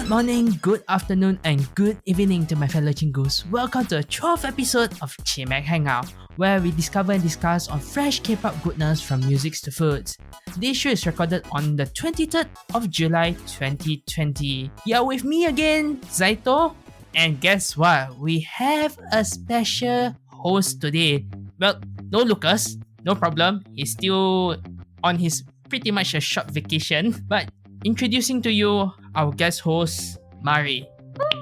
Good morning, good afternoon, and good evening to my fellow chingus. Welcome to the 12th episode of Chimaek Hangout, where we discover and discuss on fresh K-pop goodness from music to foods. Today's show is recorded on the 23rd of July 2020. You're with me again, Zaito. And guess what? We have a special host today. Well, no Lucas, no problem. He's still on his pretty much a short vacation. But introducing to you our guest host, Mari.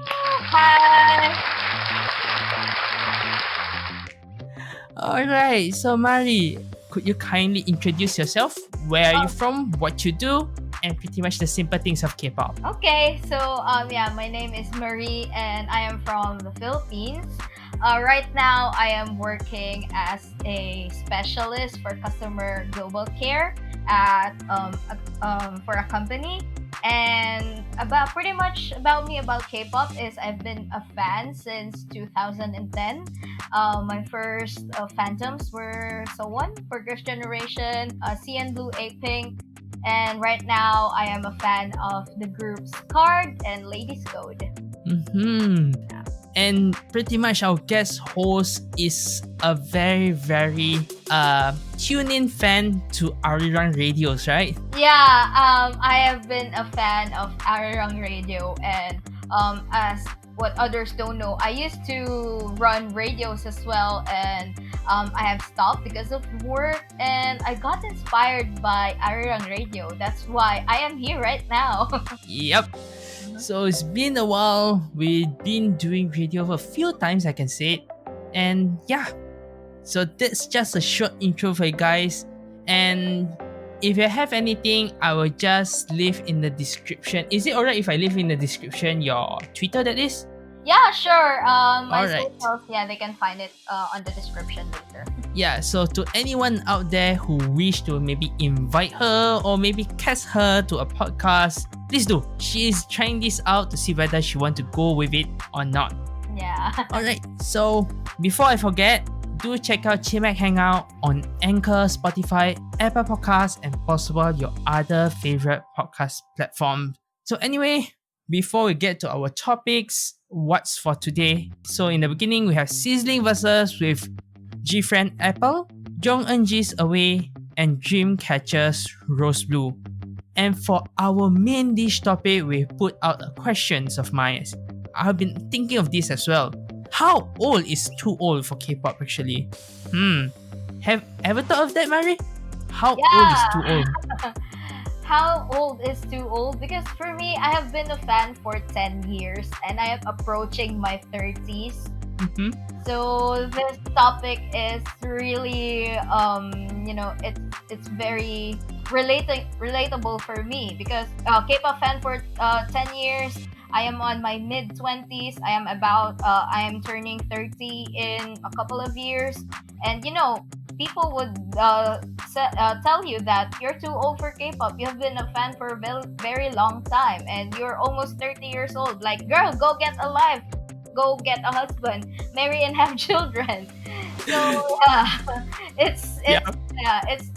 Hi. Alright, so Mari, could you kindly introduce yourself? Where are you from? What you do? And pretty much the simple things of K-pop. Okay, so my name is Marie and I am from the Philippines. Right now, I am working as a specialist for customer global care at for a company. And pretty much about me about K-pop is I've been a fan since 2010. My first fandoms were So1 for Girls' Generation, CN Blue, A-Pink, and right now I am a fan of the groups Card and Ladies Code. And pretty much our guest host is a very tune-in fan to Arirang Radios, right? Yeah, I have been a fan of Arirang Radio, and as what others don't know, I used to run radios as well, and I have stopped because of work, and I got inspired by Arirang Radio. That's why I am here right now. Yep. So it's been a while. We've been doing radio a few times, I can say it. And yeah, so that's just a short intro for you guys. And if you have anything, I will just leave in the description. Is it alright if I leave in the description your Twitter, that is? Yeah, sure. My Alright. socials, they can find it on the description later. Yeah, so to anyone out there who wish to maybe invite her or maybe cast her to a podcast, please do. She is trying this out to see whether she want to go with it or not. Yeah. Alright, so before I forget, do check out Chimaek Hangout on Anchor, Spotify, Apple Podcasts, and possible your other favorite podcast platform. So anyway, before we get to our topics, what's for today? So in the beginning, we have Sizzling Versus with GFriend Apple, Jeong Eunji's Away, and Dreamcatcher's Rose Blue. And for our main dish topic, we put out a questions of mine. I've been thinking of this as well. How old is too old for K-pop actually? Have ever thought of that, Mari? How old is too old? How old is too old? Because for me, I have been a fan for 10 years and I am approaching my 30s. So this topic is really, it's very relatable for me because K-pop fan for 10 years. I am on my mid-20s. I am turning 30 in a couple of years. And people would tell you that you're too old for K-pop. You have been a fan for a very long time and you're almost 30 years old. Like, girl, go get a life. Go get a husband, marry and have children. So it's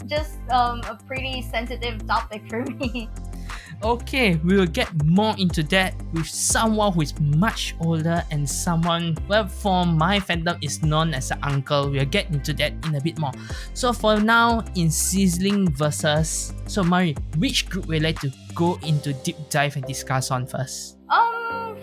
just a pretty sensitive topic for me. Okay, we will get more into that with someone who is much older and someone, well, for my fandom is known as an uncle. We'll get into that in a bit more. So for now, in Sizzling Versus, so Mari, which group would you like to go into deep dive and discuss on first?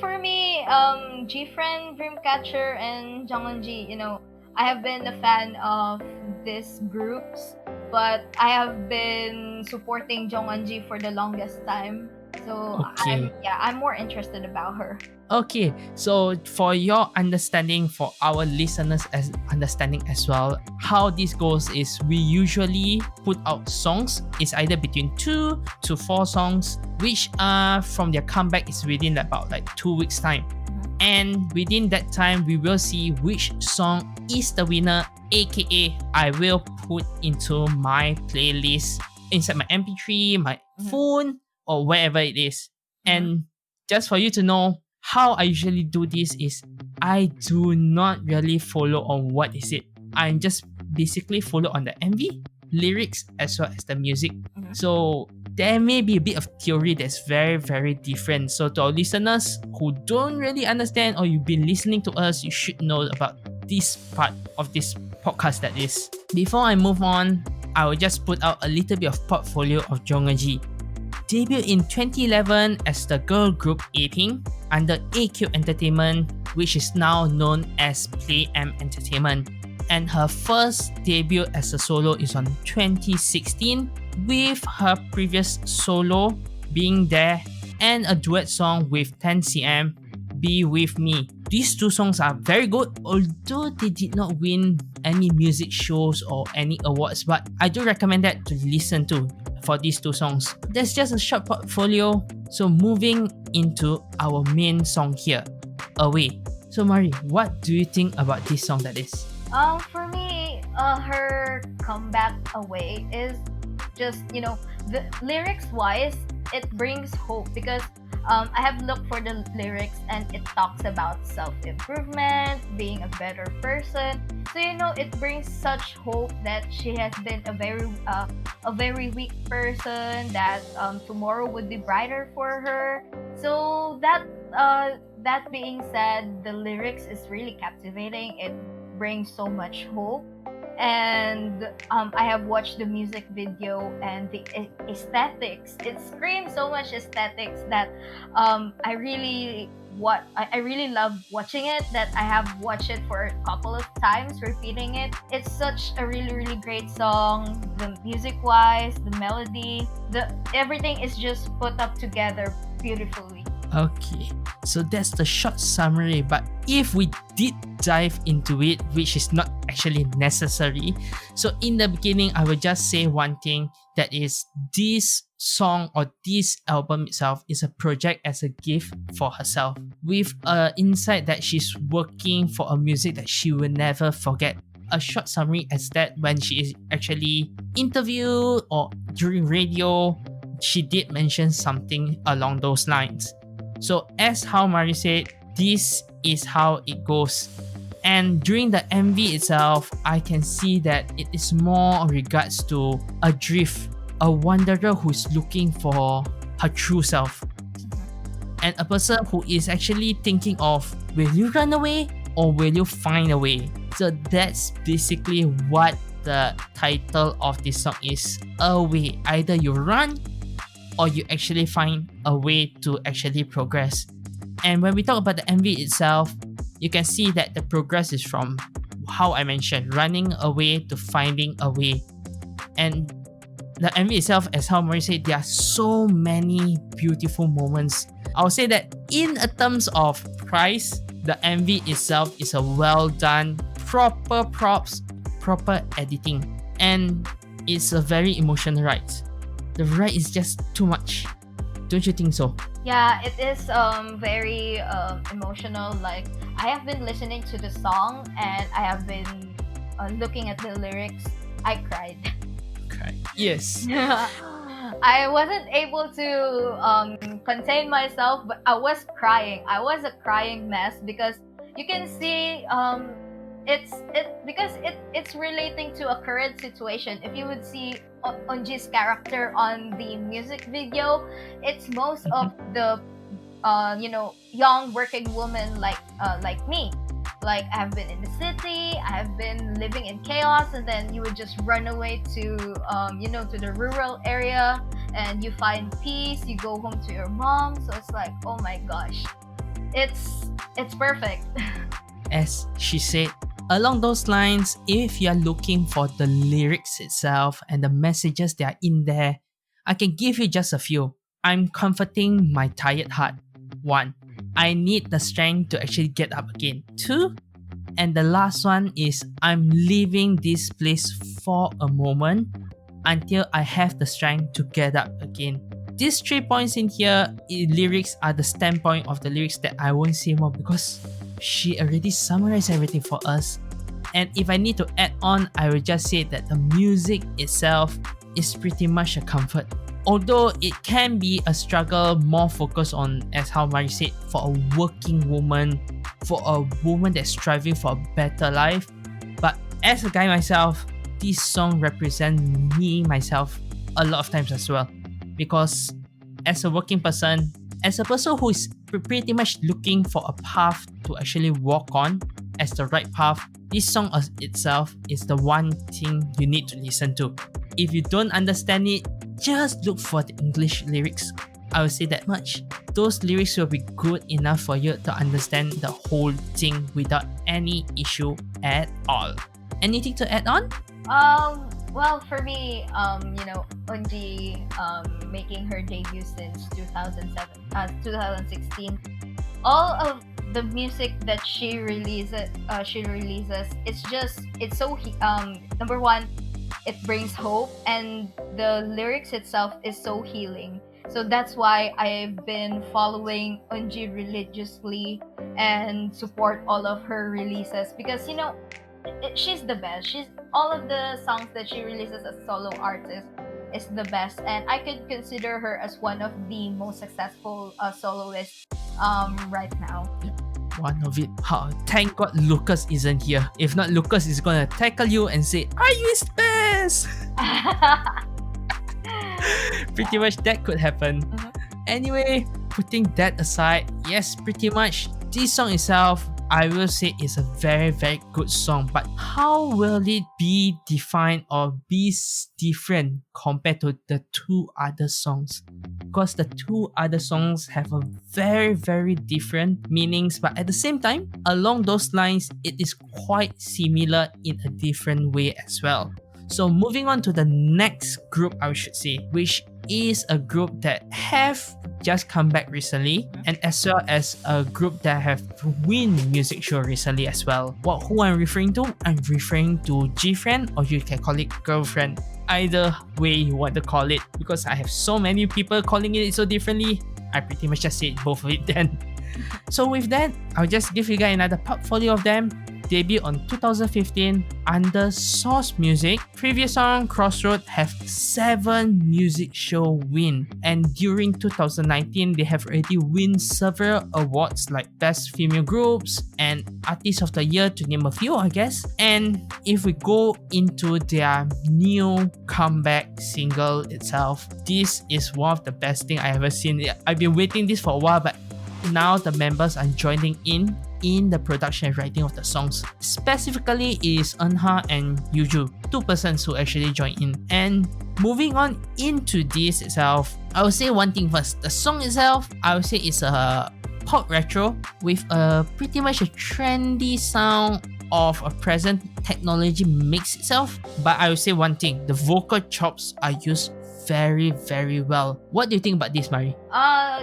For me, GFriend, Dreamcatcher, and Jeong. I have been a fan of these groups, but I have been supporting Jeong for the longest time. So Okay. I'm more interested about her. Okay, so for your understanding, for our listeners' understanding as well, how this goes is we usually put out songs. It's either between 2 to 4 songs, which from their comeback is within about 2 weeks time. And within that time, we will see which song is the winner, aka I will put into my playlist inside my MP3, my phone, or wherever it is. And just for you to know, how I usually do this is I do not really follow on what is it. I just basically follow on the MV, lyrics, as well as the music. So there may be a bit of theory that's very, very different. So to our listeners who don't really understand or you've been listening to us, you should know about this part of this podcast that is. Before I move on, I will just put out a little bit of portfolio of Jeong. Debuted in 2011 as the girl group 18 under AQ Entertainment, which is now known as Play M Entertainment. And her first debut as a solo is on 2016, with her previous solo being There and a duet song with 10cm, Be With Me. These two songs are very good, although they did not win any music shows or any awards, but I do recommend that to listen to for these two songs. That's just a short portfolio. So moving into our main song here, Away. So Mari, what do you think about this song that is? For me, her comeback Away is just, the lyrics wise, it brings hope because I have looked for the lyrics and it talks about self-improvement, being a better person. So it brings such hope that she has been a very weak person, that tomorrow would be brighter for her. So that being said, the lyrics is really captivating. It brings so much hope. And I have watched the music video and the aesthetics. It screams so much aesthetics that I really love watching it. That I have watched it for a couple of times, repeating it. It's such a really, really great song. The music wise, the melody, everything is just put up together beautifully. Okay, so that's the short summary, but if we did dive into it, which is not actually necessary, so in the beginning I will just say one thing, that is this song or this album itself is a project as a gift for herself, with an insight that she's working for a music that she will never forget. A short summary is that when she is actually interviewed or during radio, she did mention something along those lines. So as how Mari said, this is how it goes. And during the MV itself, I can see that it is more in regards to a drift, a wanderer who is looking for her true self. And a person who is actually thinking of, will you run away or will you find a way? So that's basically what the title of this song is, Away. Either you run or you actually find a way to actually progress. And when we talk about the MV itself, you can see that the progress is from how I mentioned, running away to finding a way. And the MV itself, as how Mari said, there are so many beautiful moments. I would say that in terms of price, the MV itself is a well done, proper props, proper editing, and it's a very emotional ride. The ride is just too much. Don't you think so? Yeah, it is very emotional. Like, I have been listening to the song and I have been looking at the lyrics. I cried. Okay. Yes. I wasn't able to contain myself, but I was crying. I was a crying mess because you can see it's relating to a current situation. If you would see Eunji's character on the music video, it's most of the young working woman like me. Like, I have been in the city, I have been living in chaos, and then you would just run away to to the rural area and you find peace, you go home to your mom. So it's like, oh my gosh, it's perfect. As she said, along those lines, if you're looking for the lyrics itself and the messages that are in there, I can give you just a few. I'm comforting my tired heart. 1. I need the strength to actually get up again. 2. And the last one is, I'm leaving this place for a moment until I have the strength to get up again. These 3 points in here, lyrics are the standpoint of the lyrics that I won't say more because she already summarized everything for us. And if I need to add on, I will just say that the music itself is pretty much a comfort. Although it can be a struggle, more focused on, as how Mari said, for a working woman, for a woman that's striving for a better life. But as a guy myself, this song represents me, myself, a lot of times as well. because as a working person, as a person who is pretty much looking for a path to actually walk on as the right path, this song itself is the one thing you need to listen to. If you don't understand it, just look for the English lyrics. I will say that much. Those lyrics will be good enough for you to understand the whole thing without any issue at all. Anything to add on? Well, for me, Eunji, making her debut since 2016, all of the music that she releases, it's so number one, it brings hope, and the lyrics itself is so healing. So that's why I've been following Eunji religiously and support all of her releases, because she's the best. She's all of the songs that she releases as solo artist is the best, and I could consider her as one of the most successful soloists right now. One of it. Thank God Lucas isn't here. If not, Lucas is gonna tackle you and say, "Are you best?" Pretty much that could happen. Anyway, putting that aside, yes, pretty much this song itself, I will say, is a very, very good song. But how will it be defined or be different compared to the two other songs? Because the two other songs have a very, very different meanings, but at the same time, along those lines, it is quite similar in a different way as well. So moving on to the next group, I should say, which is a group that have just come back recently, and as well as a group that have win music show recently as well. Who I'm referring to? I'm referring to GFriend, or you can call it Girlfriend. Either way you want to call it, because I have so many people calling it so differently, I pretty much just said both of it then. So with that, I'll just give you guys another portfolio of them. Debut on 2015 under Source Music. Previous song Crossroad have 7 music show win, and during 2019 they have already win several awards like Best Female Groups and Artist of the Year, to name a few, I guess. And if we go into their new comeback single itself, this is one of the best thing I ever seen. I've been waiting this for a while, but now the members are joining in the production and writing of the songs. Specifically is Eunha and Yuju, 2 persons who actually join in. And moving on into this itself, I will say one thing first. The song itself, I would say it's a pop retro with a pretty much a trendy sound of a present technology mix itself. But I will say one thing, the vocal chops are used very, very well. What do you think about this, Mari?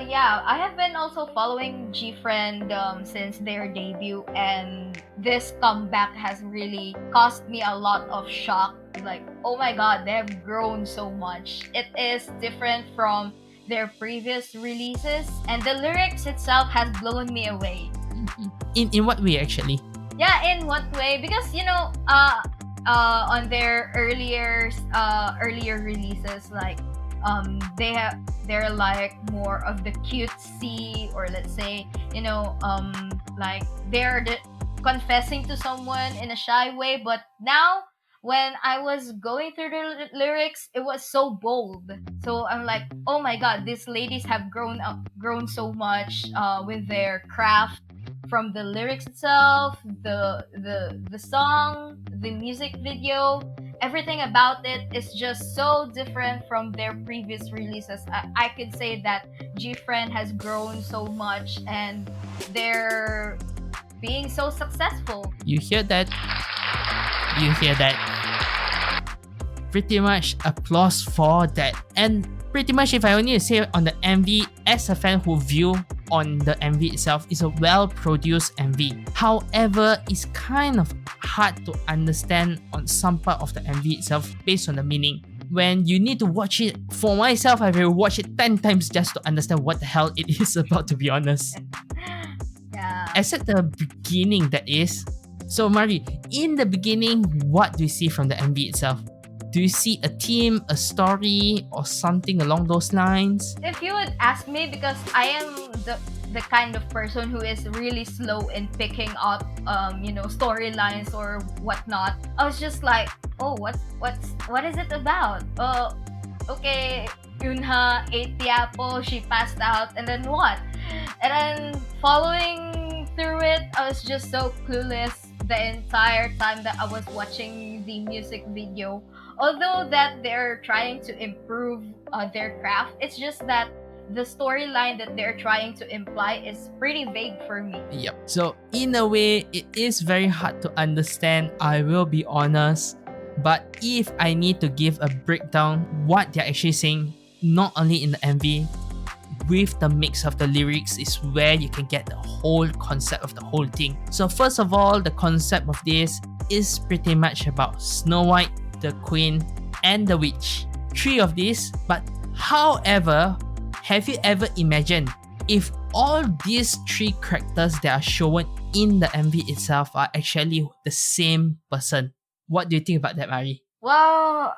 Yeah, I have been also following GFriend since their debut, and this comeback has really caused me a lot of shock. Like, oh my god, they have grown so much. It is different from their previous releases, and the lyrics itself has blown me away. In what way, actually? Yeah, in what way? Because on their earlier releases, like they're like more of the cutesy, or let's say like they're confessing to someone in a shy way. But now when I was going through the lyrics, it was so bold. So I'm like, oh my god, these ladies have grown so much with their craft. From the lyrics itself, the song, the music video, everything about it is just so different from their previous releases. I could say that GFriend has grown so much, and they're being so successful. You hear that? You hear that? Pretty much applause for that. And pretty much, if I only say on the MV, as a fan who view on the MV itself, is a well-produced MV. However, it's kind of hard to understand on some part of the MV itself based on the meaning. When you need to watch it, for myself, I will watch it 10 times just to understand what the hell it is about, to be honest. Yeah. Except the beginning, that is. So Mari, in the beginning, what do you see from the MV itself? Do you see a theme, a story, or something along those lines? If you would ask me, because I am the kind of person who is really slow in picking up storylines or whatnot, I was just like, oh, what is it about? Okay, Eunha ate the apple, she passed out, and then what? And then following through it, I was just so clueless the entire time that I was watching the music video. Although that they're trying to improve their craft, it's just that the storyline that they're trying to imply is pretty vague for me. Yep. So in a way, it is very hard to understand. I will be honest. But if I need to give a breakdown, what they're actually saying, not only in the MV, with the mix of the lyrics is where you can get the whole concept of the whole thing. So first of all, the concept of this is pretty much about Snow White, the Queen, and the Witch. Three of these, but however, have you ever imagined if all these three characters that are shown in the MV itself are actually the same person? What do you think about that, Mari? Well,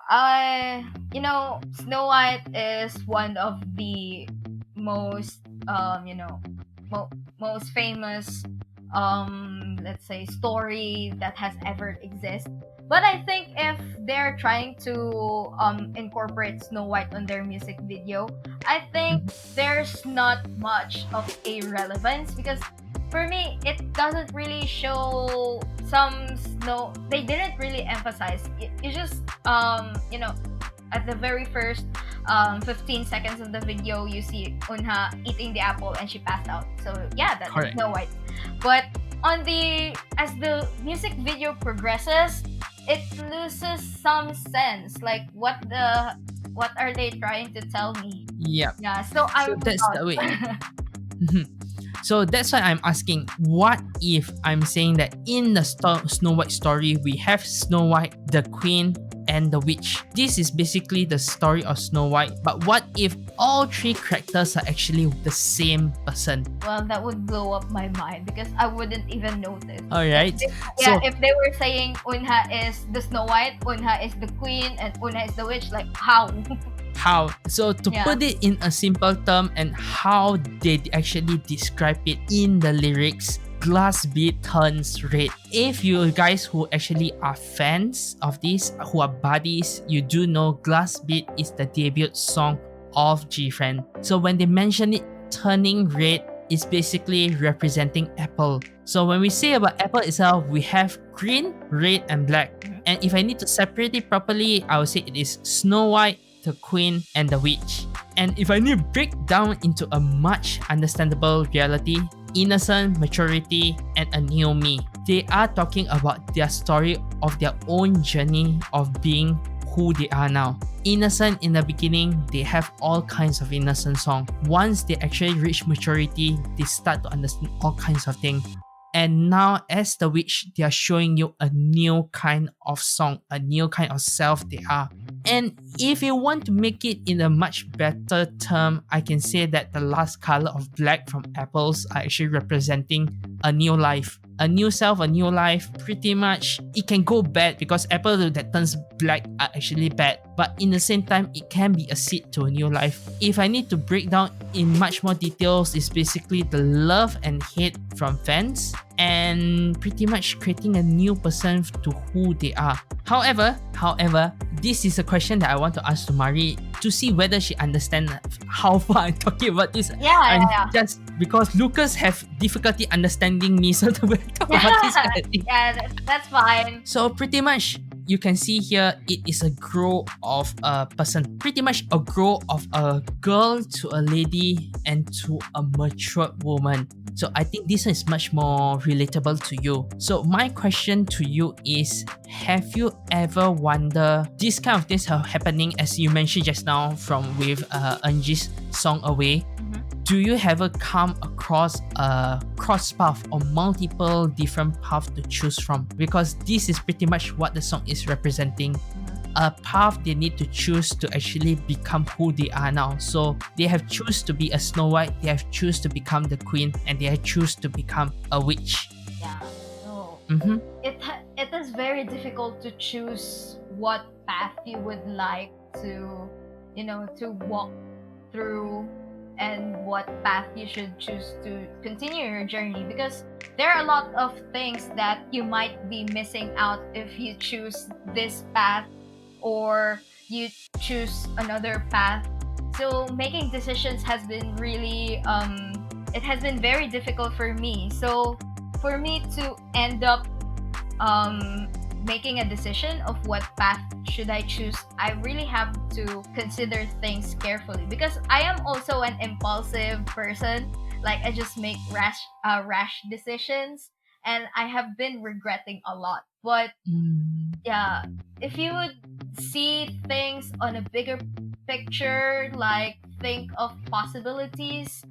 Snow White is one of the most, most famous, let's say, story that has ever existed. But I think if they're trying to incorporate Snow White on their music video, I think there's not much of a relevance, because for me, it doesn't really show some snow. They didn't really emphasize. It just, at the very first 15 seconds of the video, you see Unha eating the apple and she passed out. So yeah, that's Correct. Snow White. But as the music video progresses, it loses some sense. Like what are they trying to tell me? Yeah. Yeah. So I'm that's the way. lost. So that's why I'm asking, what if I'm saying that in the Snow White story, we have Snow White, the Queen, and the Witch. This is basically the story of Snow White, but what if all three characters are actually the same person? Well, that would blow up my mind because I wouldn't even notice. Alright. If they were saying Unha is the Snow White, Unha is the Queen, and Unha is the Witch, like how? How? So to put it in a simple term and how they actually describe it in the lyrics, glass bead turns red. If you guys who actually are fans of this, who are buddies, you do know Glass Beat is the debut song of GFriend. So when they mention it turning red, it's basically representing Apple. So when we say about Apple itself, we have green, red, and black. And if I need to separate it properly, I would say it is Snow White, the Queen, and the Witch. And if I need to break down into a much understandable reality, innocent, maturity, and a new me, they are talking about their story of their own journey of being who they are now. Innocent in the beginning, they have all kinds of innocent song. Once they actually reach maturity, they start to understand all kinds of things. And now as the Witch, they are showing you a new kind of song, a new kind of self they are. And if you want to make it in a much better term, I can say that the last color of black from apples are actually representing a new life. A new self, a new life. Pretty much, it can go bad because apple that turns black are actually bad. But in the same time, it can be a seed to a new life. If I need to break down in much more details, it's basically the love and hate from fans and pretty much creating a new person to who they are. However, this is a question that I want to ask to Mari to see whether she understands how far I'm talking about this. Yeah. Just because Lucas have difficulty understanding me, so we'll talk about this kind of thing. Yeah, that's fine. So pretty much, you can see here, it is a grow of a person. Pretty much a grow of a girl to a lady and to a mature woman. So I think this is much more relatable to you. So my question to you is, have you ever wondered this kind of things are happening as you mentioned just now from with Eunji's song Away? Do you ever come across a cross path or multiple different paths to choose from? Because this is pretty much what the song is representing. A path they need to choose to actually become who they are now. So they have choose to be a Snow White, they have choose to become the Queen, and they have choose to become a witch. Yeah. So Mm-hmm. it is very difficult to choose what path you would like to, to walk through, and what path you should choose to continue your journey, because there are a lot of things that you might be missing out if you choose this path or you choose another path. So making decisions has been really it has been very difficult for me. So for me to end up making a decision of what path should I choose, I really have to consider things carefully because I am also an impulsive person. Like I just make rash decisions, and I have been regretting a lot. But yeah, if you would see things on a bigger picture, like think of possibilities,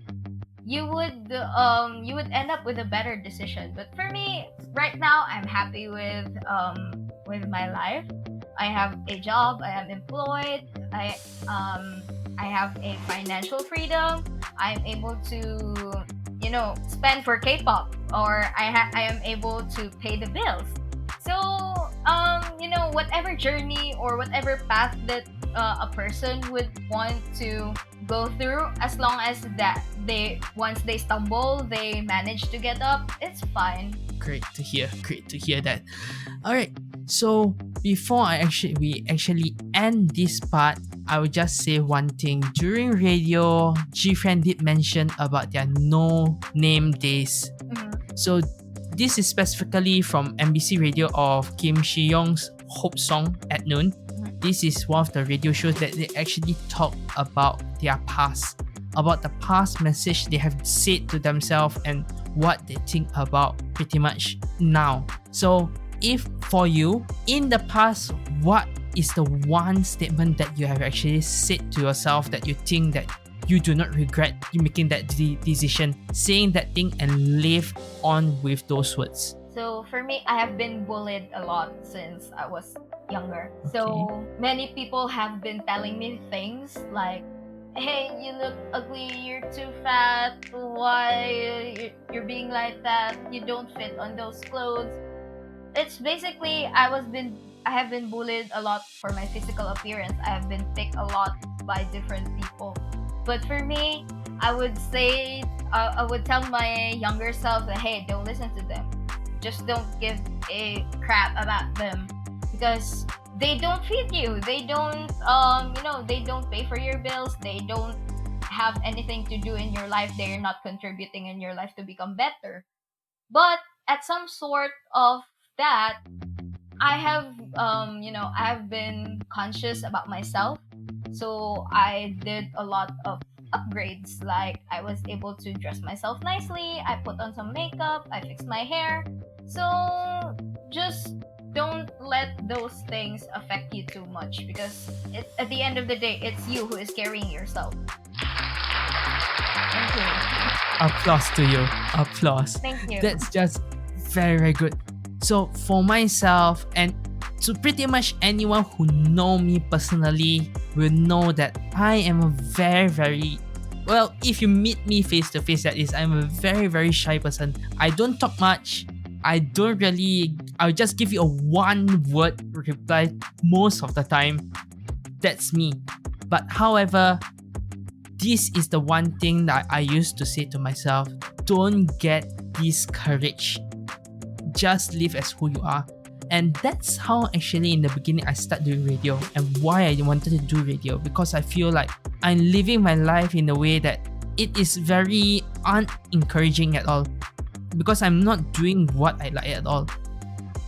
you would end up with a better decision. But for me, right now, I'm happy with my life. I have a job. I am employed. I have a financial freedom. I'm able to spend for K-pop, or I am able to pay the bills. So whatever journey or whatever path that a person would want to go through, as long as that they once they stumble they manage to get up, it's fine. Great to hear. Great to hear that. All right. So before we actually end this part, I will just say one thing. During radio, GFriend did mention about their no name days. So this is specifically from MBC Radio of Kim Shi-young's Hope Song at Noon. This is one of the radio shows that they actually talk about their past, about the past message they have said to themselves and what they think about pretty much now. So if for you, in the past, what is the one statement that you have actually said to yourself that you think that you do not regret you making that decision, saying that thing and live on with those words? So for me, I have been bullied a lot since I was younger. So many people have been telling me things like, hey, you look ugly, you're too fat, why you're being like that, you don't fit on those clothes. It's basically I have been bullied a lot for my physical appearance. I have been picked a lot by different people. But for me, I would say I would tell my younger self that, hey, don't listen to them. Just don't give a crap about them because they don't feed you. They don't they don't pay for your bills. They don't have anything to do in your life. They're not contributing in your life to become better. But at some sort of that, I have I have been conscious about myself. So I did a lot of upgrades. Like I was able to dress myself nicely, I put on some makeup, I fixed my hair. So just don't let those things affect you too much because at the end of the day, it's you who is carrying yourself. Thank you. Applause to you. Applause. Thank you. That's just very, very good. So for myself and to pretty much anyone who know me personally will know that I am a very, very well, if you meet me face to face, that is, I'm a very, very shy person. I don't talk much. I'll just give you a one word reply most of the time. That's me. But however, this is the one thing that I used to say to myself: don't get discouraged. Just live as who you are. And that's how actually in the beginning I started doing radio and why I wanted to do radio, because I feel like I'm living my life in a way that it is very unencouraging at all, because I'm not doing what I like at all.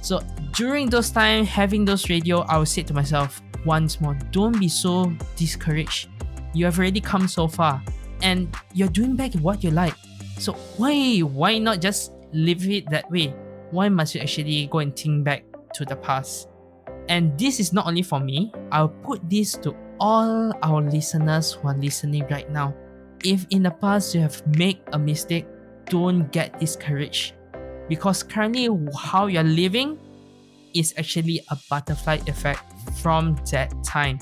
So during those times having those radio, I would say to myself once more, don't be so discouraged. You have already come so far and you're doing back what you like. So why not just live it that way? Why must you actually go and think back to the past? And this is not only for me. I'll put this to all our listeners who are listening right now. If in the past you have made a mistake, don't get discouraged, because currently how you're living is actually a butterfly effect from that time.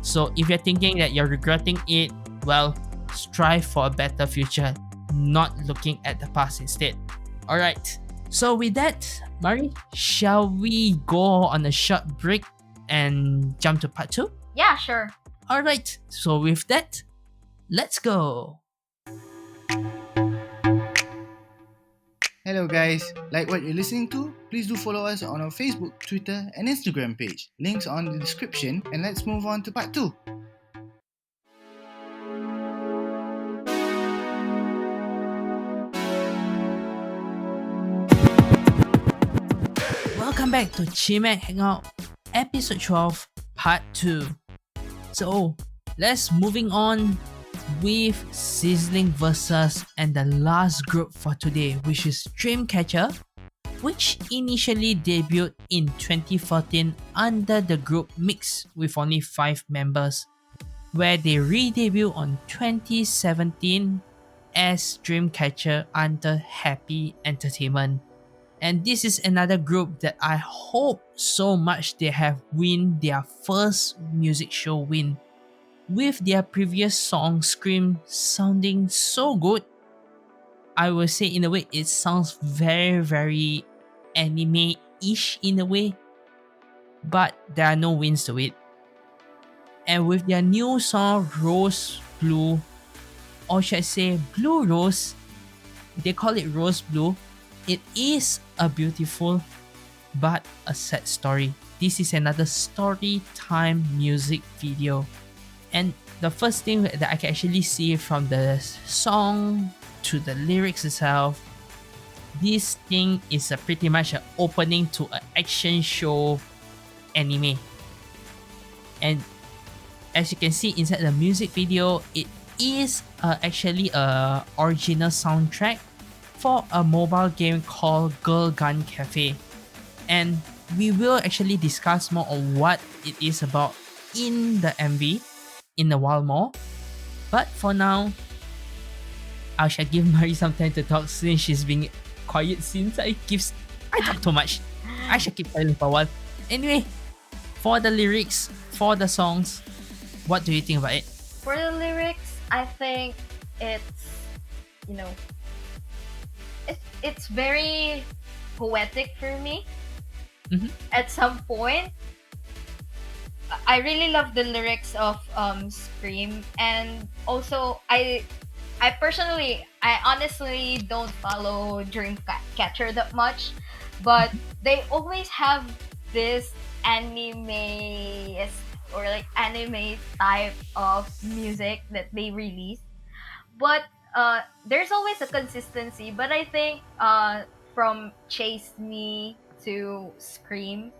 So if you're thinking that you're regretting it, well, strive for a better future, not looking at the past instead. Alright, so with that, Mari, shall we go on a short break and jump to part 2? Yeah, sure. Alright, so with that, let's go. Hello guys, like what you're listening to? Please do follow us on our Facebook, Twitter and Instagram page. Links on the description, and let's move on to part 2. back to Chimaek Hangout Episode 12 Part 2. So let's moving on with Sizzling Versus and the last group for today, which is Dreamcatcher, which initially debuted in 2014 under the group Mix with only 5 members, where they re-debut on 2017 as Dreamcatcher under Happy Entertainment. And this is another group that I hope so much they have win their first music show win, with their previous song Scream sounding so good. I will say in a way it sounds very anime-ish in a way, but there are no wins to it. And with their new song Rose Blue, or should I say Blue Rose, they call it Rose Blue, it is a beautiful but a sad story. This is another story time music video. And the first thing that I can actually see from the song to the lyrics itself, this thing is pretty much an opening to an action show anime. And as you can see inside the music video, it is actually a original soundtrack for a mobile game called Girl Gun Cafe. And we will actually discuss more on what it is about in the MV in a while more. But for now, I shall give Mari some time to talk since she's being quiet since I talk too much. I shall keep silent for a while. Anyway, for the lyrics, for the songs, what do you think about it? For the lyrics, I think it's, it's very poetic for me. Mm-hmm. At some point, I really love the lyrics of Scream, and also I honestly don't follow Dreamcatcher that much, but they always have this anime or like anime type of music that they release, but there's always a consistency. But I think from Chase Me to Scream,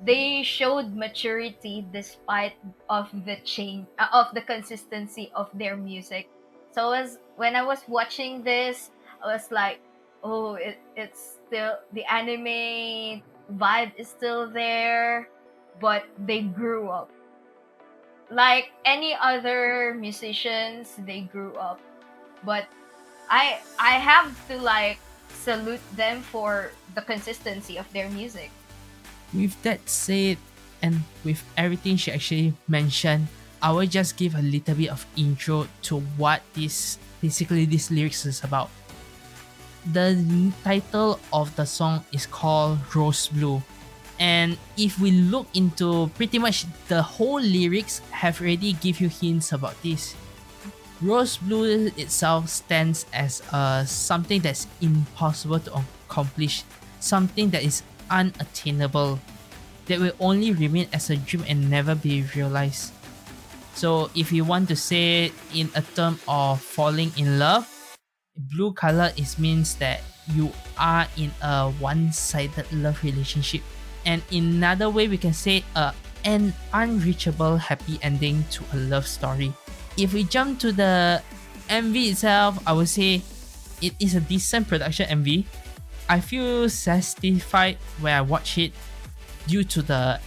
they showed maturity despite of the change of the consistency of their music. So when I was watching this, I was like, oh, it's still the anime vibe is still there, but they grew up. Like any other musicians, they grew up. But I have to like salute them for the consistency of their music. With that said, and with everything she actually mentioned, I will just give a little bit of intro to what this lyrics is about. The title of the song is called Rose Blue. And if we look into pretty much the whole lyrics have already give you hints about this. Rose Blue itself stands as something that's impossible to accomplish, something that is unattainable, that will only remain as a dream and never be realized. So if you want to say in a term of falling in love, blue color means that you are in a one-sided love relationship. And in another way, we can say an unreachable happy ending to a love story. If we jump to the MV itself, I would say it is a decent production MV. I feel satisfied when I watch it due to the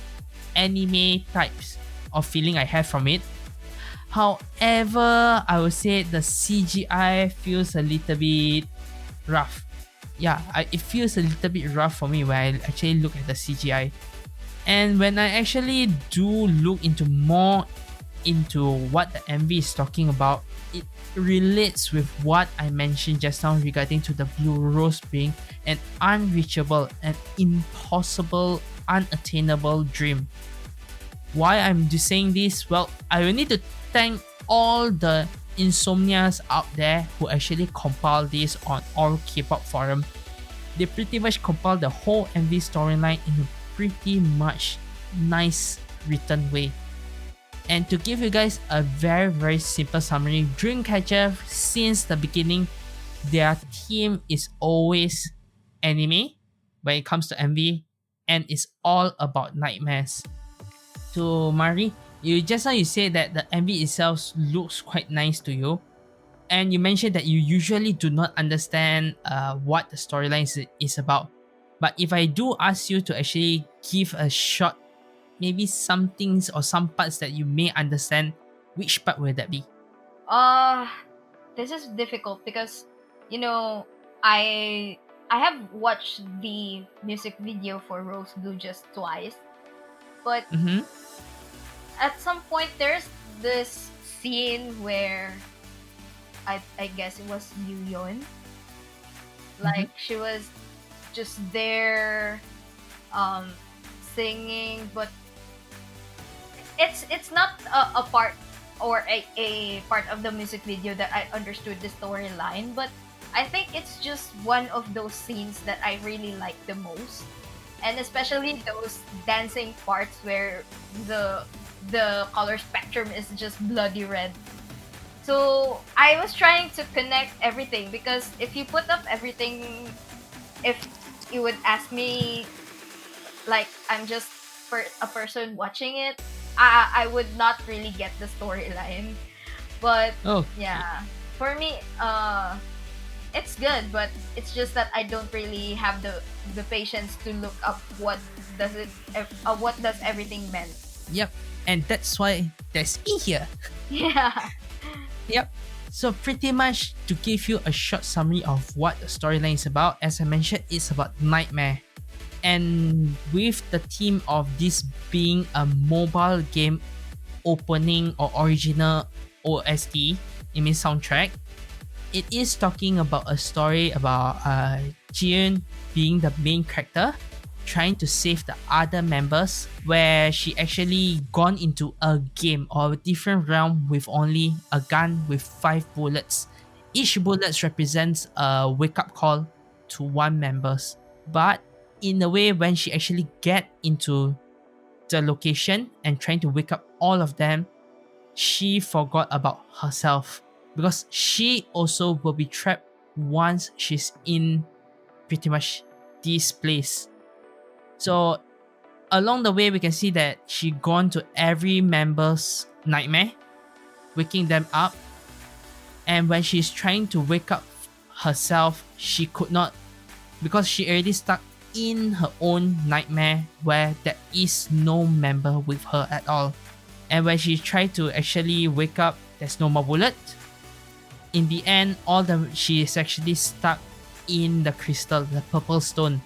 anime types of feeling I have from it. However, I would say the CGI feels a little bit rough. Yeah, it feels a little bit rough for me when I actually look at the CGI. And when I actually do look more into what the MV is talking about, it relates with what I mentioned just now regarding to the blue rose being an unreachable and impossible, unattainable dream. Why I'm just saying this? Well, I will need to thank all the insomnias out there who actually compiled this on all Kpop forum. They pretty much compiled the whole MV storyline in a pretty much nice written way. And to give you guys a very simple summary, Dreamcatcher, since the beginning, their theme is always anime when it comes to MV, and it's all about nightmares. So Mari, you just now you said that the MV itself looks quite nice to you, and you mentioned that you usually do not understand what the storyline is about. But if I do ask you to actually give a short, maybe some things or some parts that you may understand, which part will that be? Uh, this is difficult because, you know, I have watched the music video for Rose Blue just twice, but Mm-hmm. at some point there's this scene where I guess it was Yuyeon, Mm-hmm. like she was just there um singing, but it's not a part or a part of the music video that I understood the storyline, but I think it's just one of those scenes that I really like the most, and especially those dancing parts where the the color spectrum is just bloody red. So I was trying to connect everything, because if you put up everything, if you would ask me, like I'm just a person watching it, I would not really get the storyline. But Okay. yeah, for me, it's good, but it's just that I don't really have the patience to look up what does everything meant. Yep. And that's why there's me here. Yeah. Yep. So pretty much to give you a short summary of what the storyline is about, as I mentioned, it's about nightmare. And with the theme of this being a mobile game opening or original OST, it means soundtrack, it is talking about a story about Jeong being the main character trying to save the other members, where she actually gone into a game or a different realm with only a gun with 5 bullets. Each bullet represents a wake up call to one members. But in a way, when she actually get into the location and trying to wake up all of them, she forgot about herself, because she also will be trapped once she's in pretty much this place. So along the way, we can see that she gone to every member's nightmare, waking them up. And when she's trying to wake up herself, she could not, because she already stuck in her own nightmare where there is no member with her at all. And when she tried to actually wake up, there's no more bullet. In the end, she is actually stuck in the crystal, the purple stone.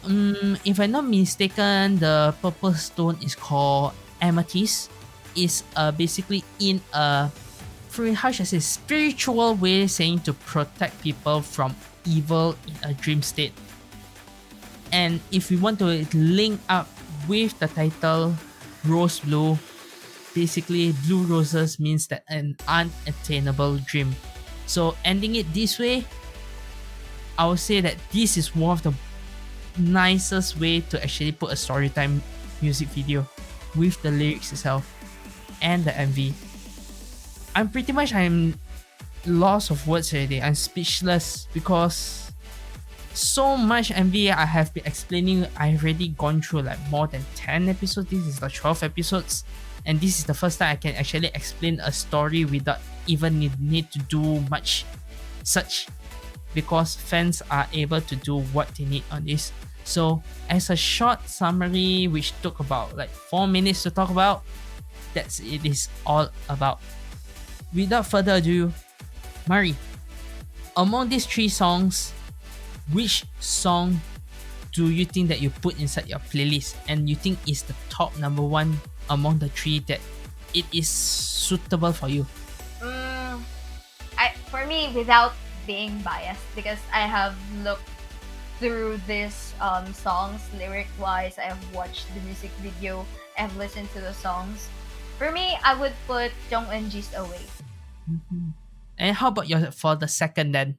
If I'm not mistaken, the purple stone is called amethyst. Is basically in a, how should I say, spiritual way, saying to protect people from evil in a dream state. And if we want to link up with the title Rose Blue, basically blue roses means that an unattainable dream. So ending it this way, I would say that this is one of the nicest way to actually put a storytime music video with the lyrics itself and the MV. I'm lost of words already. I'm speechless because so much MV I have been explaining. I've already gone through like more than 10 episodes. This is the 12 episodes. And this is the first time I can actually explain a story without even need to do much such, because fans are able to do what they need on this. So as a short summary, which took about like 4 minutes to talk about, that's it is all about. Without further ado, Mari, among these 3 songs, which song do you think that you put inside your playlist and you think is the top number 1 among the 3 that it is suitable for you? For me, without being biased, because I have looked through this songs lyric wise, I have watched the music video, I have listened to the songs. For me, I would put Jeong and G's Away. Mm-hmm. And how about for the second then?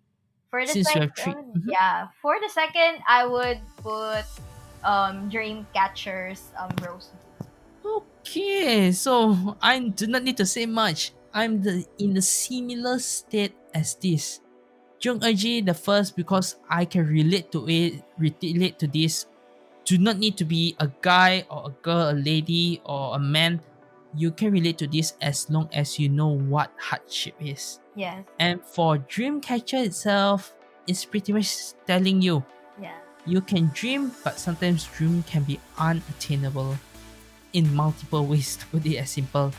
For the Since you have 3. second, yeah. For the second, I would put Dreamcatcher's R.o.S.E. Okay, so I do not need to say much. I'm in the similar state as this. Jeong the first, because I can relate to this do not need to be a guy or a girl, a lady or a man. You can relate to this as long as you know what hardship is. Yes. And for Dreamcatcher itself, it's pretty much telling you Yeah. you can dream, but sometimes dream can be unattainable in multiple ways, to put it as simple.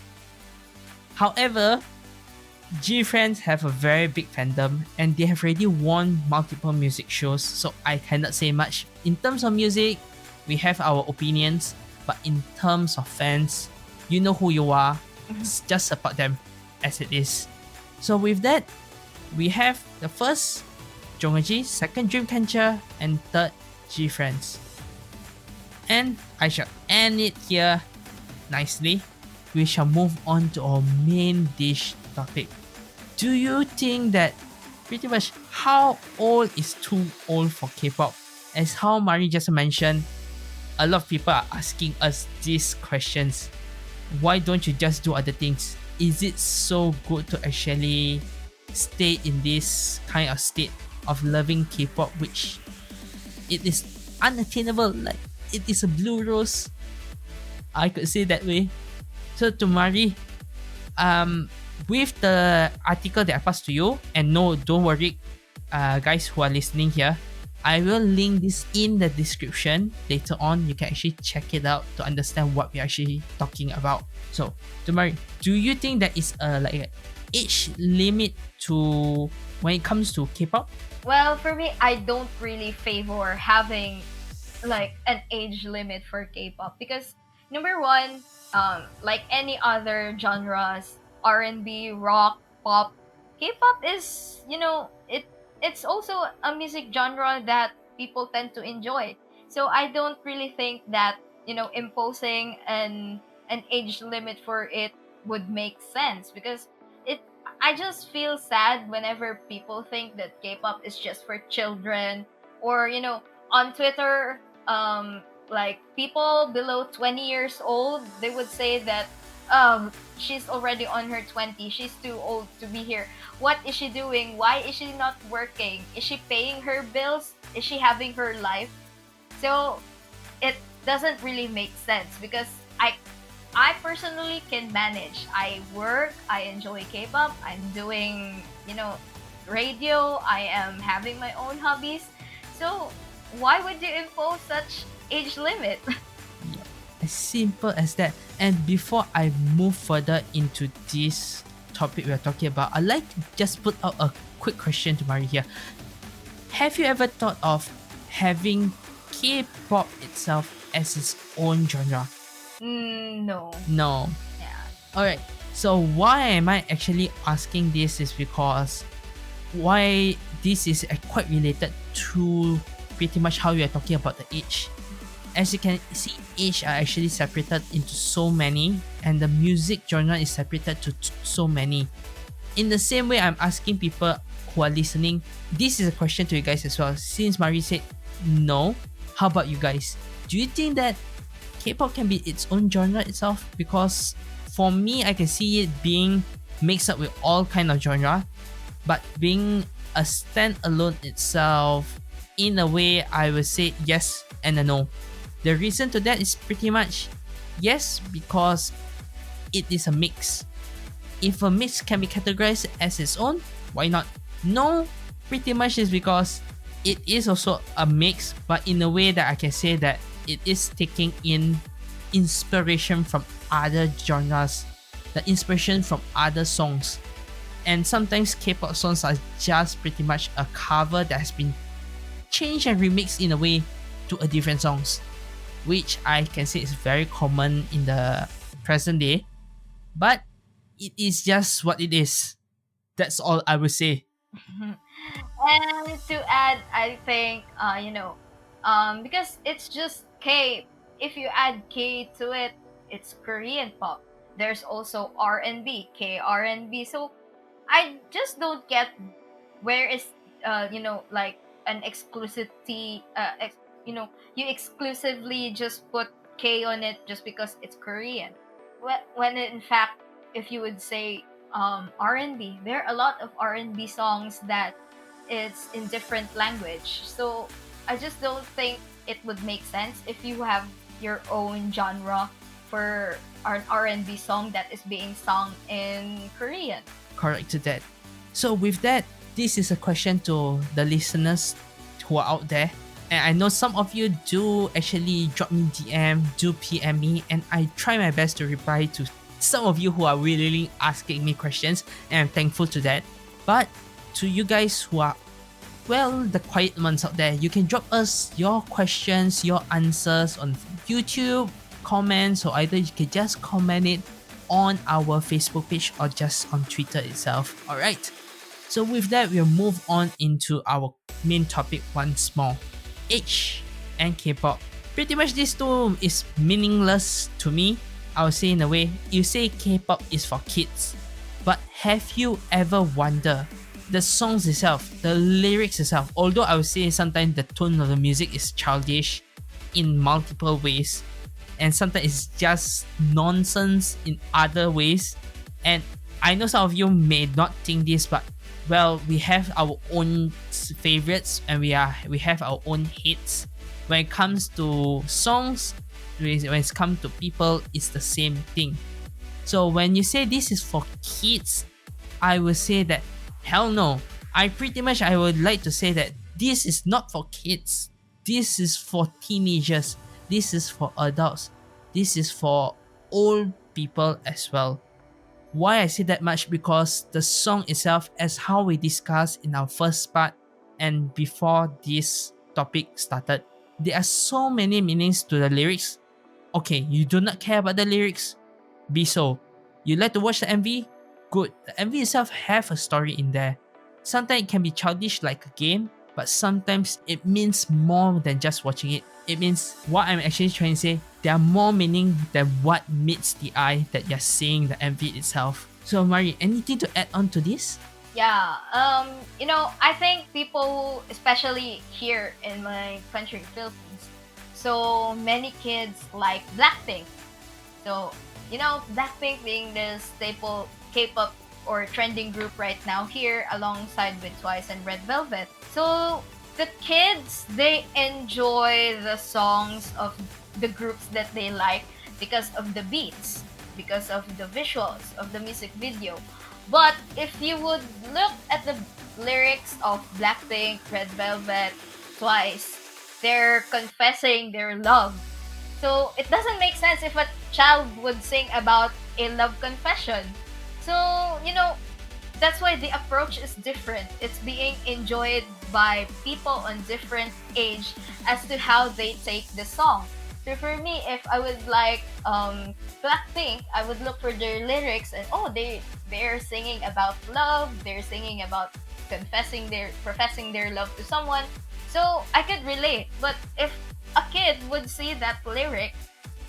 However, GFriends have a very big fandom and they have already won multiple music shows, so I cannot say much. In terms of music, we have our opinions, but in terms of fans, you know who you are, just support them as it is. So with that, we have the first Jeong, second Dreamcatcher, and third GFriends. And I shall end it here nicely. We shall move on to our main dish topic. Do you think that pretty much how old is too old for K-pop? As how Mari just mentioned, a lot of people are asking us these questions. Why don't you just do other things? Is it so good to actually stay in this kind of state of loving K-pop, which it is unattainable, like it is a blue rose? I could say that way. So to Mari, with the article that I passed to you, and no, don't worry, guys who are listening here, I will link this in the description later on. You can actually check it out to understand what we're actually talking about. So, to Mari, do you think that is like an age limit to when it comes to K-pop? Well, for me, I don't really favor having like an age limit for K-pop because number one, like any other genres, R&B, rock, pop, K-pop is it's also a music genre that people tend to enjoy. So I don't really think that imposing an age limit for it would make sense because it I just feel sad whenever people think that K-pop is just for children or on Twitter, like people below 20 years old, they would say that, oh, she's already on her 20s. She's too old to be here. What is she doing? Why is she not working? Is she paying her bills? Is she having her life? So it doesn't really make sense because I personally can manage. I work, I enjoy K-pop, I'm doing, radio, I am having my own hobbies. So why would you impose such age limit? As simple as that. And before I move further into this topic we're talking about, I'd like to just put out a quick question to Mari here. Have you ever thought of having K-pop itself as its own genre? No. No. Yeah. Alright, so why am I actually asking this is because why this is quite related to pretty much how we are talking about the age. As you can see, age are actually separated into so many, and the music genre is separated to so many. In the same way, I'm asking people who are listening, this is a question to you guys as well. Since Mari said no, how about you guys? Do you think that K-pop can be its own genre itself? Because for me, I can see it being mixed up with all kind of genre, but being a standalone itself, in a way, I would say yes and a no. The reason to that is pretty much yes, because it is a mix. If a mix can be categorized as its own, why not? No, pretty much is because it is also a mix, but in a way that I can say that it is taking in inspiration from other genres, the inspiration from other songs. And sometimes K-pop songs are just pretty much a cover that has been changed and remixed in a way to a different songs, which I can say is very common in the present day. But it is just what it is. That's all I would say. And to add, I think because it's just K. If you add K to it, it's Korean pop. There's also R&B, K R&B. So I just don't get where is like an exclusivity. You exclusively just put K on it just because it's Korean. When in fact, if you would say R&B, there are a lot of R&B songs that it's in different language. So I just don't think it would make sense if you have your own genre for an R&B song that is being sung in Korean. Correct to that. So with that, this is a question to the listeners who are out there. And I know some of you do actually drop me DM, do PM me, and I try my best to reply to some of you who are really asking me questions, and I'm thankful to that. But to you guys who are, well, the quiet ones out there, you can drop us your questions, your answers on YouTube, comments, or either you can just comment it on our Facebook page or just on Twitter itself. Alright, so with that, we'll move on into our main topic once more. Age and K-pop. Pretty much these two is meaningless to me. I would say in a way, you say K-pop is for kids, but have you ever wondered the songs itself, the lyrics itself, although I would say sometimes the tone of the music is childish in multiple ways, and sometimes it's just nonsense in other ways. And I know some of you may not think this, but well, we have our own favorites and we have our own hits. When it comes to songs, when it comes to people, it's the same thing. So when you say this is for kids, I would say that hell no. I would like to say that this is not for kids. This is for teenagers. This is for adults. This is for old people as well. Why I say that much? Because the song itself, as how we discussed in our first part and before this topic started, there are so many meanings to the lyrics. Okay, you do not care about the lyrics? Be so. You like to watch the MV? Good. The MV itself have a story in there. Sometimes it can be childish like a game, but sometimes it means more than just watching it. It means what I'm actually trying to say, there are more meaning than what meets the eye that you're seeing the MV itself. So Mari, anything to add on to this? Yeah, I think people, especially here in my country, Philippines, so many kids like Blackpink. So, Blackpink being the staple K-pop or trending group right now here alongside with Twice and Red Velvet. So the kids, they enjoy the songs of the groups that they like because of the beats, because of the visuals of the music video. But if you would look at the lyrics of Blackpink, Red Velvet, Twice, they're confessing their love. So it doesn't make sense if a child would sing about a love confession. So, that's why the approach is different. It's being enjoyed by people on different age as to how they take the song. So for me, if I would like Blackpink, I would look for their lyrics and they're singing about love, they're singing about professing their love to someone. So I could relate. But if a kid would see that lyric,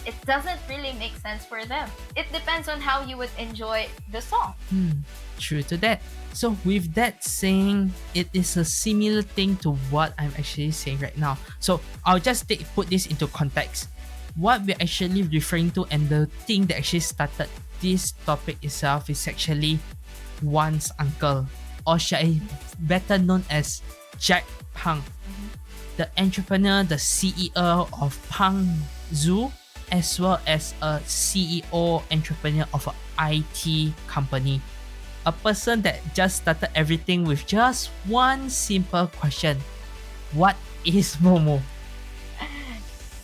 it doesn't really make sense for them. It depends on how you would enjoy the song. True to that. So with that saying, it is a similar thing to what I'm actually saying right now. So I'll just put this into context. What we're actually referring to and the thing that actually started this topic itself is actually one's uncle, or should I better known as Jack Pang, the entrepreneur, the CEO of Pang Zoo, as well as a CEO entrepreneur of an IT company. A person that just started everything with just one simple question. What is Momo?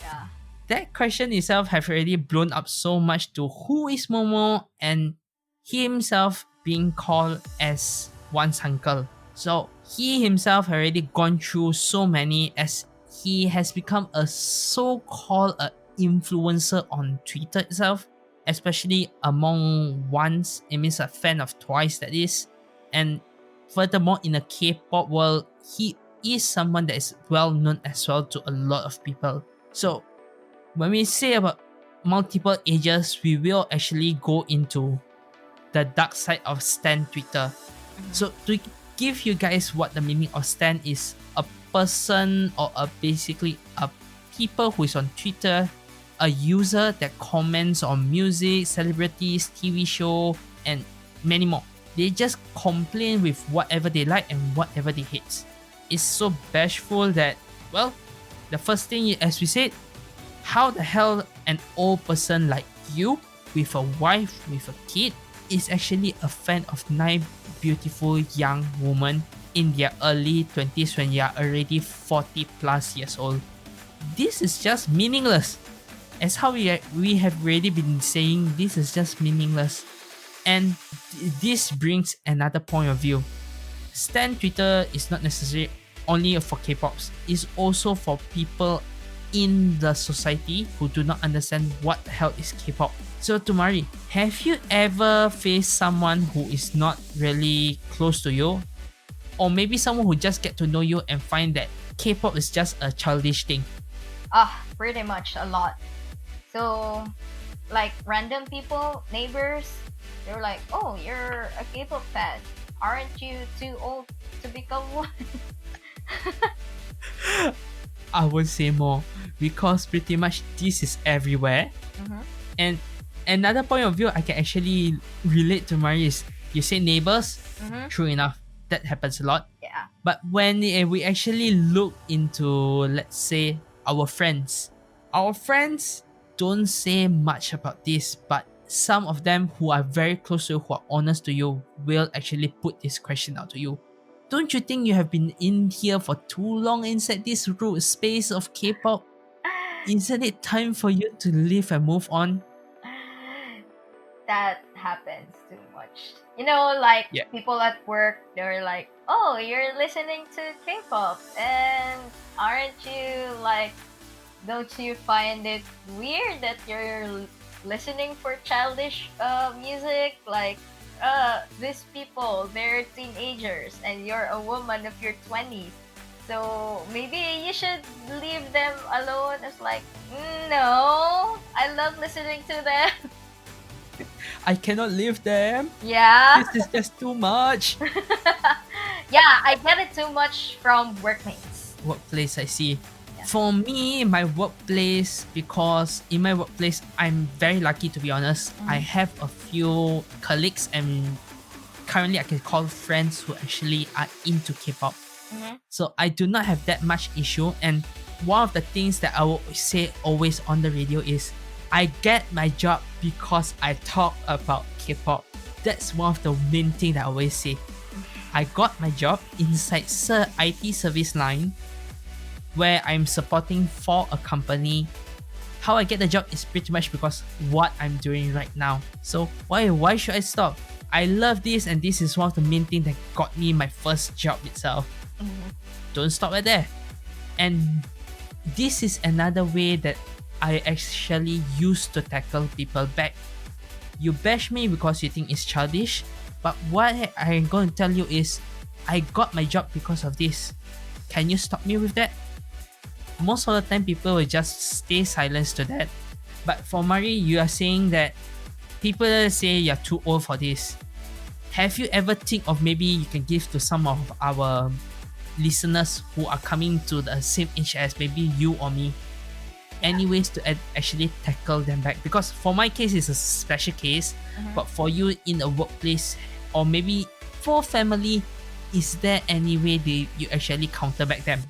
Yeah. That question itself have already blown up so much to who is Momo and himself being called as one's uncle. So he himself already gone through so many as he has become a so-called influencer on Twitter itself, especially among ones, it means a fan of Twice that is. And furthermore, in the K-pop world, he is someone that is well known as well to a lot of people. So when we say about multiple ages, we will actually go into the dark side of Stan Twitter. So to give you guys what the meaning of Stan is, a person or basically a people who is on Twitter, a user that comments on music, celebrities, TV show, and many more. They just complain with whatever they like and whatever they hate. It's so bashful that, well, The first thing, as we said, how the hell an old person like you, with a wife, with a kid, is actually a fan of 9 beautiful young women in their early 20s when you are already 40 plus years old? This is just meaningless. As how we have already been saying, this is just meaningless. And this brings another point of view. Stan Twitter is not necessarily only for K-pops. It's also for people in the society who do not understand what the hell is K-pop. So Tumari, have you ever faced someone who is not really close to you? Or maybe someone who just get to know you and find that K-pop is just a childish thing? Pretty much a lot. So, like random people, neighbors, they're like, "Oh, you're a K-pop fan. Aren't you too old to become one?" I would say more because pretty much this is everywhere. Mm-hmm. And another point of view I can actually relate to Mari is you say neighbors. Mm-hmm. True enough, that happens a lot. Yeah. But when we actually look into, let's say, our friends don't say much about this, but some of them who are very close to you, who are honest to you, will actually put this question out to you. Don't you think you have been in here for too long inside this root space of K-pop? Isn't it time for you to leave and move on? That happens too much. Like Yeah. people at work, they're like, "Oh, you're listening to K-pop, and aren't you like, don't you find it weird that you're listening for childish music? Like, these people, they're teenagers, and you're a woman of your 20s. So maybe you should leave them alone." It's like, no, I love listening to them. I cannot leave them. Yeah. This is just too much. Yeah, I get it too much from workmates. Workplace, I see. Yeah. For me, my workplace, because in my workplace, I'm very lucky to be honest. I have a few colleagues and currently I can call friends who actually are into K-pop. Mm-hmm. So I do not have that much issue. And one of the things that I will say always on the radio is I get my job because I talk about K-pop. That's one of the main things that I always say. I got my job inside IT service line where I'm supporting for a company. How I get the job is pretty much because what I'm doing right now. So why should I stop? I love this and this is one of the main things that got me my first job itself. Mm-hmm. Don't stop right there. And this is another way that I actually used to tackle people back. You bash me because you think it's childish, but what I'm going to tell you is I got my job because of this. Can you stop me with that? Most of the time people will just stay silent to that. But for Mari, you are saying that people say you're too old for this. Have you ever think of maybe you can give to some of our listeners who are coming to the same age as maybe you or me any ways to actually tackle them back? Because for my case it's a special case, but for you in a workplace or maybe for family, is there any way you actually counter back them?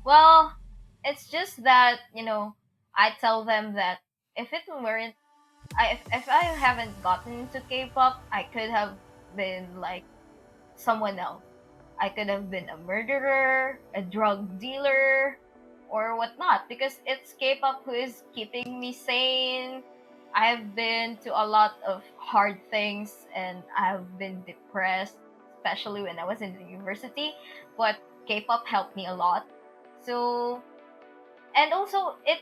Well, it's just that, I tell them that if it weren't, if I haven't gotten into K-pop, I could have been like someone else. I could have been a murderer, a drug dealer, or whatnot, because it's K-pop who is keeping me sane. I've been to a lot of hard things and I've been depressed, especially when I was in the university, but K-pop helped me a lot. So, and also it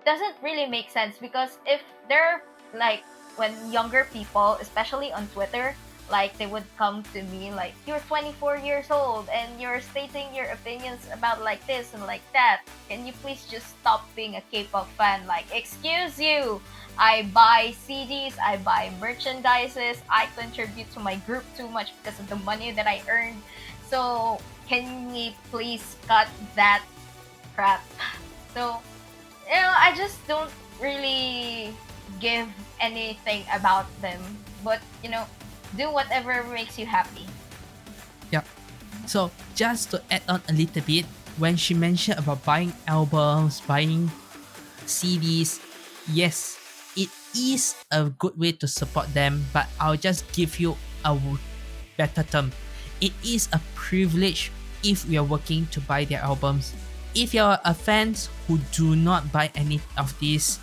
doesn't really make sense because if they're like, when younger people, especially on Twitter, like they would come to me like, "You're 24 years old and you're stating your opinions about like this and like that. Can you please just stop being a K-pop fan? Like, excuse you, I buy CDs, I buy merchandises, I contribute to my group too much because of the money that I earned. So can you please cut that crap?" So, I just don't really give anything about them, but do whatever makes you happy. Yeah. So just to add on a little bit, when she mentioned about buying albums, buying CDs, yes, it is a good way to support them, but I'll just give you a better term. It is a privilege if we are working to buy their albums. If you're a fan who do not buy any of these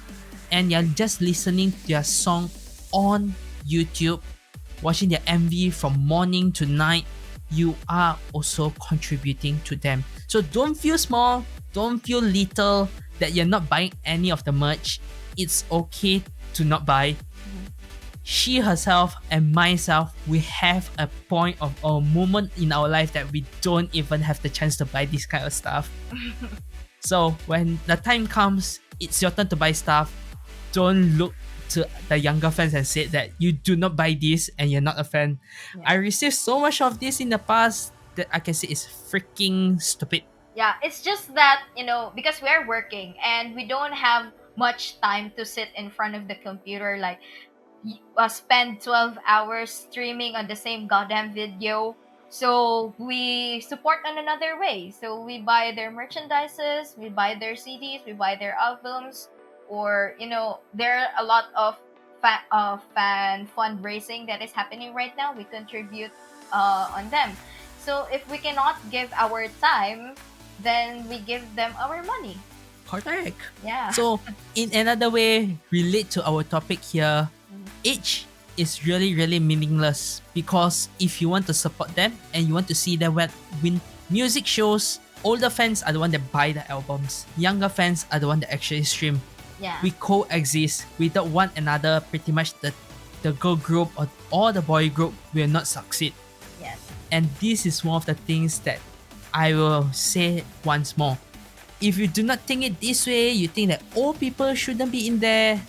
and you're just listening to their song on YouTube, watching their MV from morning to night, you are also contributing to them. So don't feel small, don't feel little that you're not buying any of the merch. It's okay to not buy. She herself and myself, we have a point of a moment in our life that we don't even have the chance to buy this kind of stuff. So when the time comes, it's your turn to buy stuff. Don't look to the younger fans and say that you do not buy this and you're not a fan. Yeah. I received so much of this in the past that I can say is freaking stupid. Yeah, it's just that, because we're working and we don't have much time to sit in front of the computer, like spend 12 hours streaming on the same goddamn video. So we support on another way. So we buy their merchandises, we buy their CDs, we buy their albums, or there are a lot of fan fundraising that is happening right now. We contribute on them. So if we cannot give our time, then we give them our money. Correct. Yeah. So in another way, relate to our topic here, age is really, really meaningless, because if you want to support them and you want to see them win music shows, older fans are the one that buy the albums. Younger fans are the one that actually stream. Yeah. We coexist without one another. Pretty much the girl group or the boy group will not succeed. Yes. And this is one of the things that I will say once more. If you do not think it this way, you think that old people shouldn't be in there,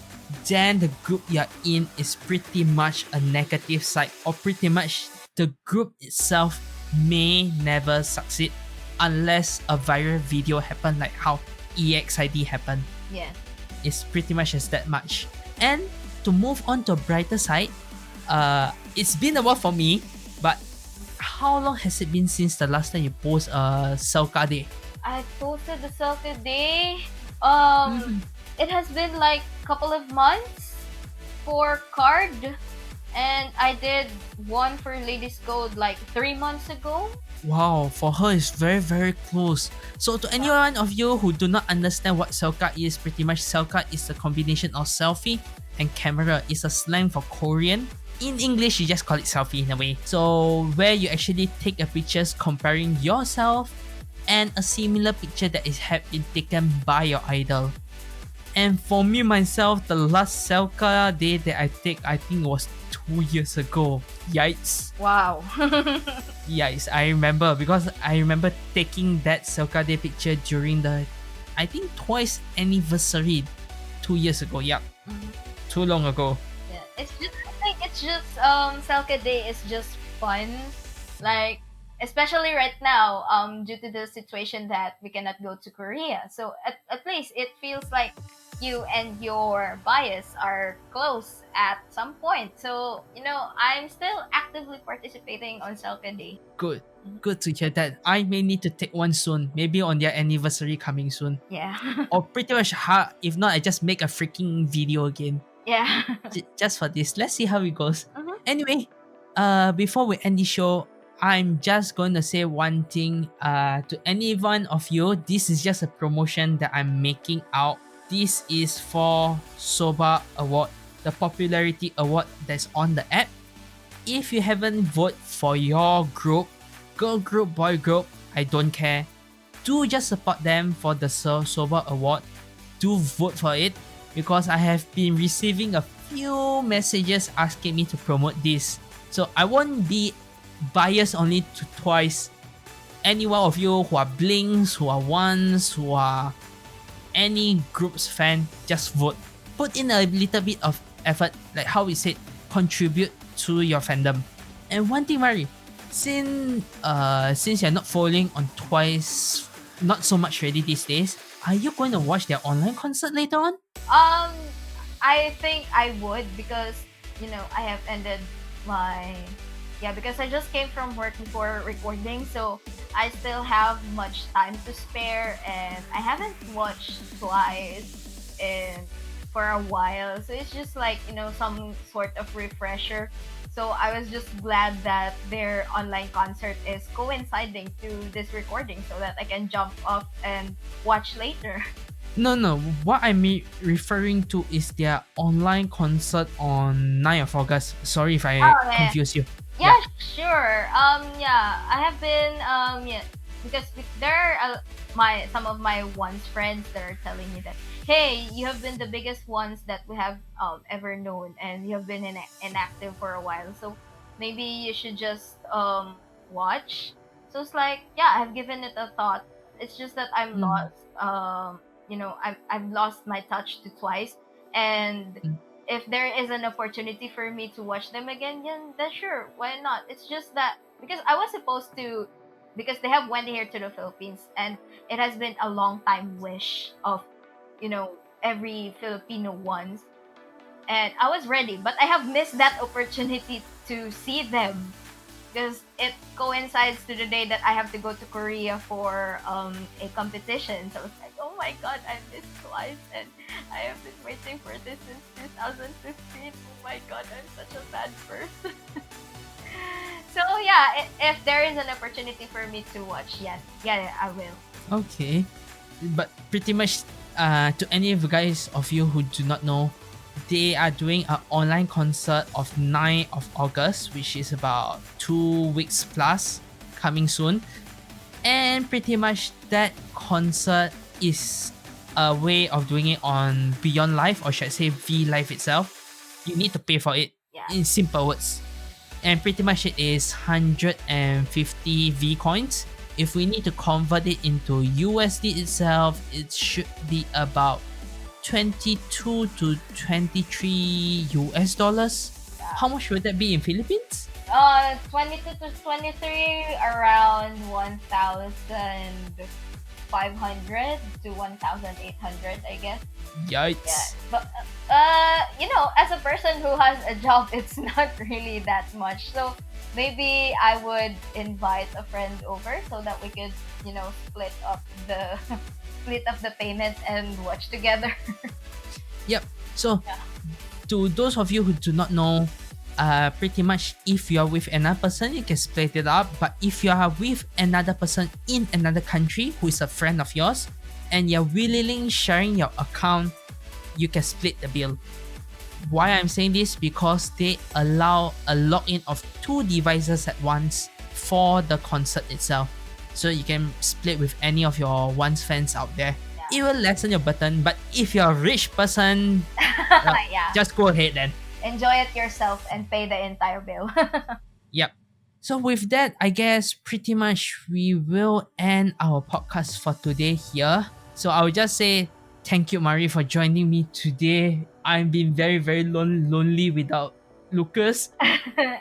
then the group you're in is pretty much a negative side, or pretty much the group itself may never succeed unless a viral video happen, like how EXID happened. Yes. It's pretty much as that much. And to move on to a brighter side, it's been a while for me, but how long has it been since the last time you post a Selka Day? I posted the Selka Day. It has been like a couple of months for card, and I did one for Ladies Code like 3 months ago. Wow, for her it's very, very close. So to anyone of you who do not understand what Selka is, pretty much Selka is a combination of selfie and camera. It's a slang for Korean. In English, you just call it selfie in a way. So where you actually take a pictures comparing yourself and a similar picture that had been taken by your idol. And for me myself, the last Selka Day that I think was 2 years ago. Yikes. Wow. Yikes, I remember, because I remember taking that Selka Day picture during the, I think, twice anniversary 2 years ago. Yep. Too long ago. Yeah, I think it's just Selka Day is just fun, like especially right now due to the situation that we cannot go to Korea. So at least it feels like you and your bias are close at some point. So I'm still actively participating on Selka Day. Good to hear that. I may need to take one soon, maybe on their anniversary coming soon. Yeah. Or pretty much, if not, I just make a freaking video again. Yeah. Just for this. Let's see how it goes. Anyway, before we end the show, I'm just going to say one thing to any one of you. This is just a promotion that I'm making out. This is for Soba Award, the popularity award that's on the app. If you haven't voted for your group, girl group, boy group, I don't care, do just support them for the Soba Award. Do vote for it, because I have been receiving a few messages asking me to promote this. So I won't be biased only to twice. Any one of you who are Blinks, who are Ones, who are any group's fan, just vote. Put in a little bit of effort, like how we said, contribute to your fandom. And one thing, Mari, since you're not following on Twice not so much ready these days, are you going to watch their online concert later on? I think I would, because I have ended my because I just came from work before recording, so I still have much time to spare, and I haven't watched Twice in for a while. So it's just like, some sort of refresher. So I was just glad that their online concert is coinciding to this recording so that I can jump off and watch later. No. What I'm referring to is their online concert on 9th of August. Sorry if I Oh, yeah. confuse you. Yeah, sure. Yeah, I have been yeah, because there are some of my once friends that are telling me that, hey, you have been the biggest ones that we have ever known, and you have been inactive for a while, so maybe you should just watch. So it's like, yeah, I've given it a thought. It's just that I'm Mm, lost. I've lost my touch to Twice, and mm, if there is an opportunity for me to watch them again, then sure, why not? It's just that because I was supposed to, because they have went here to the Philippines, and it has been a long time wish of, every Filipino once, and I was ready, but I have missed that opportunity to see them because it coincides to the day that I have to go to Korea for a competition. So it's like, oh my god, I missed Twice, and I have been waiting for this since 2015. Oh my god, I'm such a bad person. So yeah, if there is an opportunity for me to watch, yeah, I will. okay. But pretty much to any of you guys of you who do not know, they are doing an online concert of 9th of August, which is about 2 weeks plus coming soon. And pretty much that concert is a way of doing it on Beyond Live, or should I say V Live itself. You need to pay for it, Yeah. in simple words. And pretty much it is 150 V coins. If we need to convert it into USD itself, it should be about 22 to 23 US dollars. How much would that be in Philippines? 22 to 23, around 1,500 to 1,800, I guess. Yeah, Yikes. but as a person who has a job, it's not really that much. So maybe I would invite a friend over so that we could, split up the split up the payments and watch together. Yep. So, Yeah. to those of you who do not know, pretty much if you are with another person, you can split it up. But if you are with another person in another country who is a friend of yours, and you're willingly sharing your account, you can split the bill. Why I'm saying this? Because they allow a login of 2 devices at once for the concert itself. So you can split with any of your once fans out there. It will lessen your burden, but if you're a rich person, Yeah. just go ahead then. Enjoy it yourself and pay the entire bill. Yep. So with that, I guess pretty much we will end our podcast for today here. So I will just say thank you, Mari, for joining me today. I've been very, very lonely without Lucas.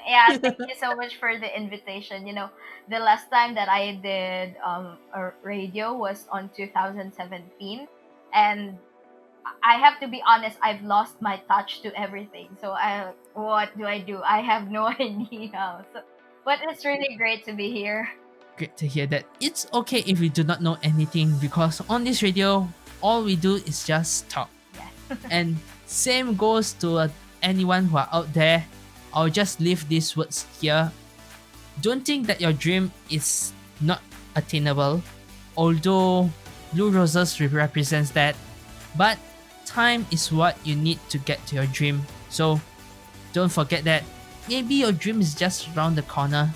Yeah, thank you so much for the invitation. The last time that I did a radio was on 2017, and I have to be honest, I've lost my touch to everything. So what do I do? I have no idea. So, but it's really great to be here. Great to hear that. It's okay if we do not know anything, because on this radio, all we do is just talk. Yes. And same goes to anyone who are out there. I'll just leave these words here. Don't think that your dream is not attainable, although Blue Roses represents that. But time is what you need to get to your dream. So don't forget that maybe your dream is just around the corner.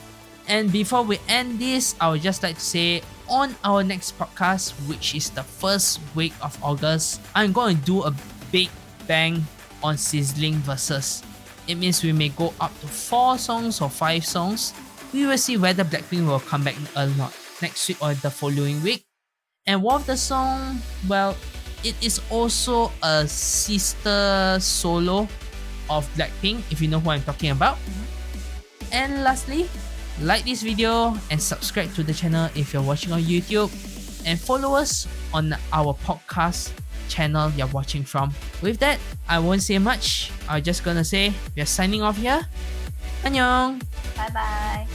And before we end this, I would just like to say, on our next podcast, which is the first week of August, I'm going to do a big bang on Sizzling Versus. It means we may go up to 4 songs or 5 songs. We will see whether Blackpink will come back or not next week or the following week. And one of the song, well, it is also a sister solo of Blackpink, if you know who I'm talking about. And lastly, like this video and subscribe to the channel if you're watching on YouTube, and follow us on our podcast channel you're watching from. With that, I won't say much. I'm just gonna say we're signing off here. Annyeong! Bye bye.